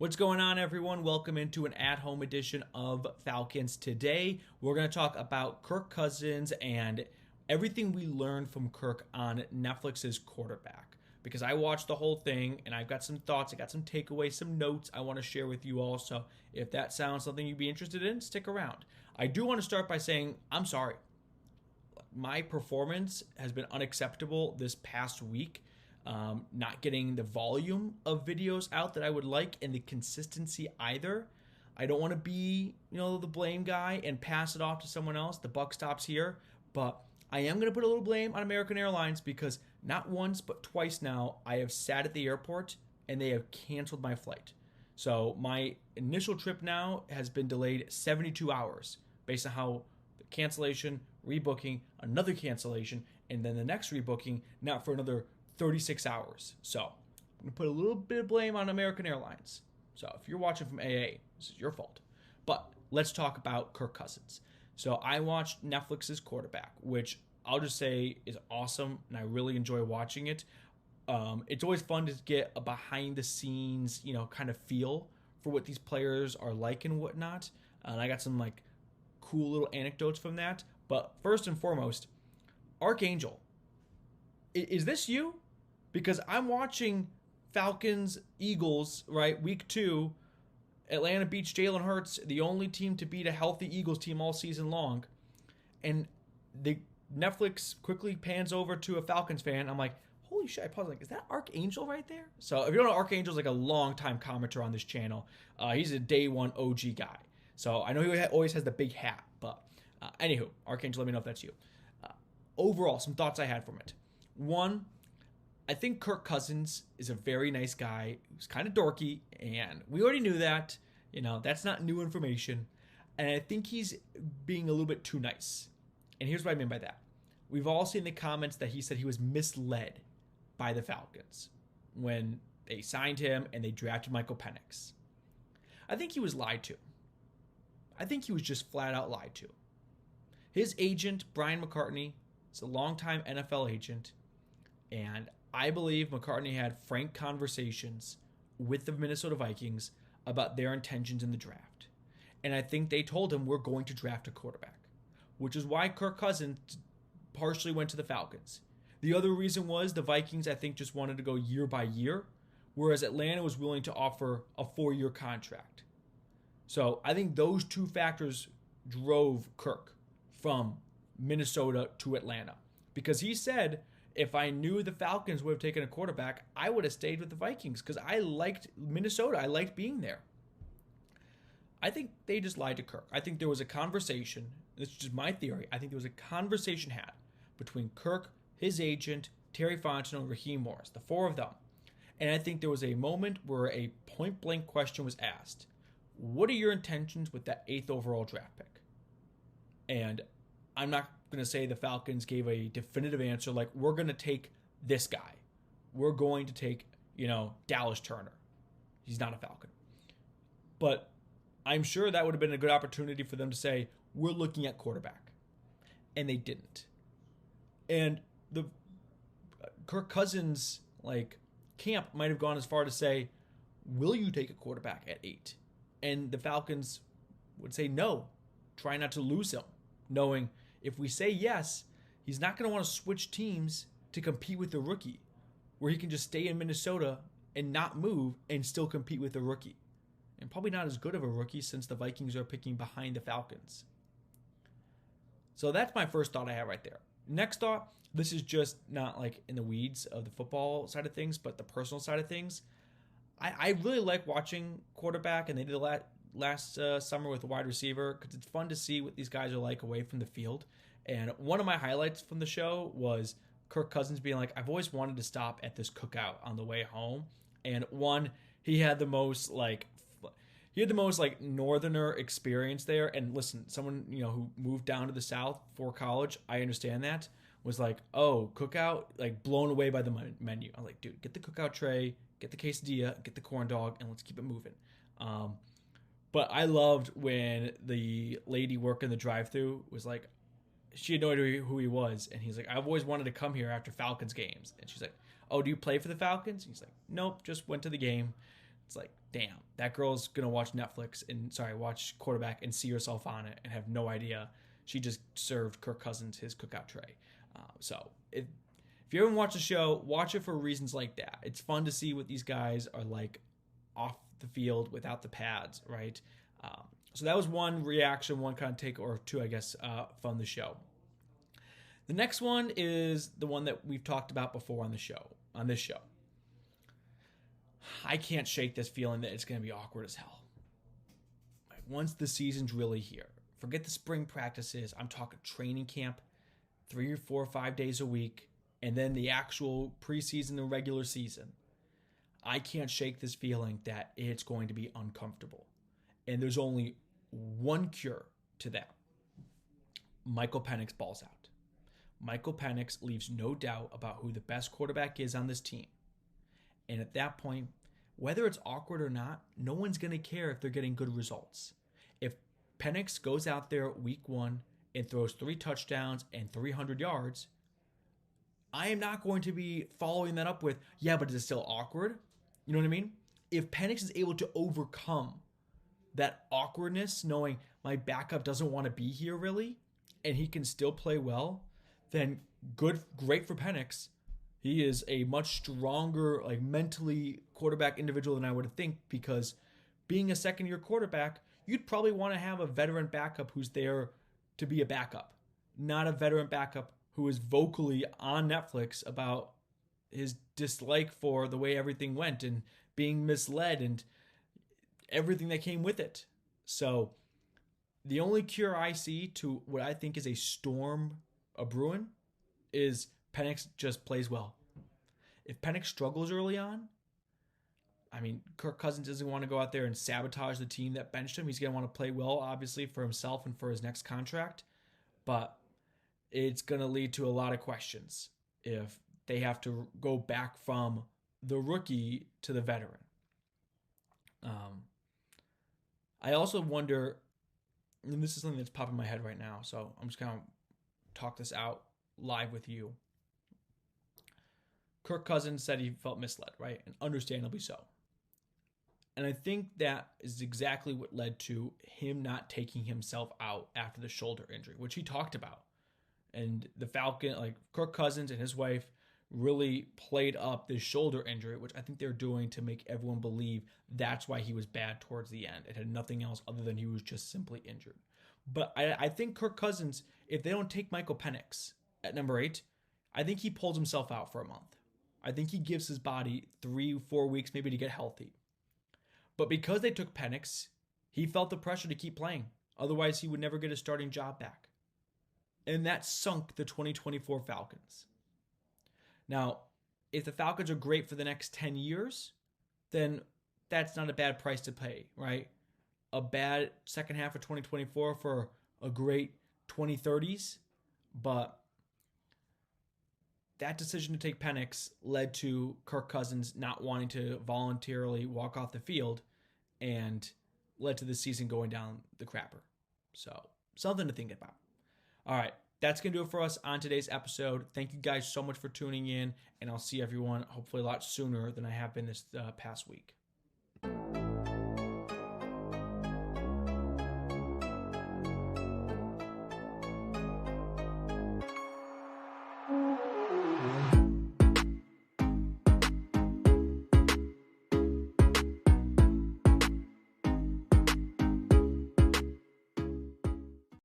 What's going on, everyone? Welcome into an at-home edition of Falcons Today. We're going to talk about Kirk Cousins and everything we learned from Kirk on Netflix's Quarterback. Because I watched the whole thing and I've got some thoughts, I got some takeaways, some notes I want to share with you all. So if that sounds something you'd be interested in, stick around. I do want to start by saying I'm sorry. My performance has been unacceptable this past week. Not getting the volume of videos out that I would like and the consistency either. I don't want to be, the blame guy and pass it off to someone else. The buck stops here, but I am going to put a little blame on American Airlines because not once but twice now I have sat at the airport and they have canceled my flight. So my initial trip now has been delayed 72 hours based on how the cancellation, rebooking, another cancellation, and then the next rebooking, not for another 36 hours. So I'm going to put a little bit of blame on American Airlines. So if you're watching from AA, this is your fault. But let's talk about Kirk Cousins. So I watched Netflix's Quarterback, which I'll just say is awesome, and I really enjoy watching it. It's always fun to get a behind the scenes, kind of feel for what these players are like and whatnot. And I got some cool little anecdotes from that. But first and foremost, Archangel. Is this you? Because I'm watching Falcons, Eagles, right? Week 2. Atlanta beats Jalen Hurts, the only team to beat a healthy Eagles team all season long. And the Netflix quickly pans over to a Falcons fan. I'm like, holy shit. I pause is that Archangel right there? So if you don't know, Archangel's a long-time commenter on this channel. He's a day one OG guy. So I know he always has the big hat. But anywho, Archangel, let me know if that's you. Overall, some thoughts I had from it. One, I think Kirk Cousins is a very nice guy who's kind of dorky, and we already knew that. That's not new information. And I think he's being a little bit too nice. And here's what I mean by that. We've all seen the comments that he said he was misled by the Falcons when they signed him and they drafted Michael Penix. I think he was lied to. I think he was just flat out lied to. His agent, Brian McCartney, is a longtime NFL agent. And I believe McCartney had frank conversations with the Minnesota Vikings about their intentions in the draft. And I think they told him we're going to draft a quarterback, which is why Kirk Cousins partially went to the Falcons. The other reason was the Vikings, I think, just wanted to go year by year, whereas Atlanta was willing to offer a 4-year contract. So I think those two factors drove Kirk from Minnesota to Atlanta because he said, if I knew the Falcons would have taken a quarterback, I would have stayed with the Vikings because I liked Minnesota. I liked being there. I think they just lied to Kirk. I think there was a conversation. This is just my theory. I think there was a conversation had between Kirk, his agent, Terry Fontenot, and Raheem Morris, the four of them. And I think there was a moment where a point-blank question was asked. What are your intentions with that 8th overall draft pick? And I'm not going to say the Falcons gave a definitive answer like, we're going to take this guy. We're going to take, Dallas Turner. He's not a Falcon. But I'm sure that would have been a good opportunity for them to say, we're looking at quarterback. And they didn't. And the Kirk Cousins, camp might have gone as far to say, will you take a quarterback at 8? And the Falcons would say no. Try not to lose him. Knowing if we say yes, he's not going to want to switch teams to compete with the rookie, where he can just stay in Minnesota and not move and still compete with the rookie. And probably not as good of a rookie since the Vikings are picking behind the Falcons. So that's my first thought I have right there. Next thought, this is just not in the weeds of the football side of things, but the personal side of things. I really like watching quarterback, and they did last summer with a wide receiver because it's fun to see what these guys are like away from the field. And one of my highlights from the show was Kirk Cousins being like, I've always wanted to stop at this cookout on the way home. And he had the most northerner experience there. And listen, someone, who moved down to the South for college, I understand that, was like, oh, cookout, blown away by the menu. I'm like, dude, get the cookout tray, get the quesadilla, get the corn dog, and let's keep it moving. But I loved when the lady working the drive-thru was like, she had no idea who he was. And he's like, I've always wanted to come here after Falcons games. And she's like, oh, do you play for the Falcons? And he's like, nope, just went to the game. It's like, damn, that girl's going to watch watch quarterback and see herself on it and have no idea she just served Kirk Cousins his cookout tray. So if you haven't watched the show, watch it for reasons like that. It's fun to see what these guys are like off the field without the pads, right? So that was one reaction, one kind of take, or two, I guess, from the show. The next one is the one that we've talked about before on this show. I can't shake this feeling that it's going to be awkward as hell. Once the season's really here, forget the spring practices. I'm talking training camp, 3 or 4 or 5 days a week, and then the actual preseason and regular season. I can't shake this feeling that it's going to be uncomfortable. And there's only one cure to that. Michael Penix balls out. Michael Penix leaves no doubt about who the best quarterback is on this team. And at that point, whether it's awkward or not, no one's going to care if they're getting good results. If Penix goes out there week 1 and throws 3 touchdowns and 300 yards, I am not going to be following that up with, yeah, but is it still awkward? You know what I mean? If Penix is able to overcome that awkwardness, knowing my backup doesn't want to be here really, and he can still play well, then great for Penix. He is a much stronger, like mentally quarterback individual than I would think, because being a second-year quarterback, you'd probably want to have a veteran backup who's there to be a backup, not a veteran backup who is vocally on Netflix about his dislike for the way everything went and being misled and everything that came with it. So the only cure I see to what I think is a storm a brewing is Penix just plays well. If Penix struggles early on, I mean, Kirk Cousins doesn't want to go out there and sabotage the team that benched him. He's going to want to play well, obviously, for himself and for his next contract. But it's going to lead to a lot of questions if they have to go back from the rookie to the veteran. I also wonder, and this is something that's popping in my head right now, so I'm just going to talk this out live with you. Kirk Cousins said he felt misled, right? And understandably so. And I think that is exactly what led to him not taking himself out after the shoulder injury, which he talked about. And the Falcon, like Kirk Cousins and his wife, really played up this shoulder injury, which I think they're doing to make everyone believe that's why he was bad towards the end. It had nothing else other than he was just simply injured. But I think Kirk Cousins, if they don't take Michael Penix at number 8, I think he pulls himself out for a month. I think he gives his body 3-4 weeks maybe to get healthy. But because they took Penix, he felt the pressure to keep playing. Otherwise, he would never get a starting job back. And that sunk the 2024 Falcons. Now, if the Falcons are great for the next 10 years, then that's not a bad price to pay, right? A bad second half of 2024 for a great 2030s. But that decision to take Penix led to Kirk Cousins not wanting to voluntarily walk off the field and led to the season going down the crapper. So, something to think about. All right, that's going to do it for us on today's episode. Thank you guys so much for tuning in, and I'll see everyone hopefully a lot sooner than I have been this past week.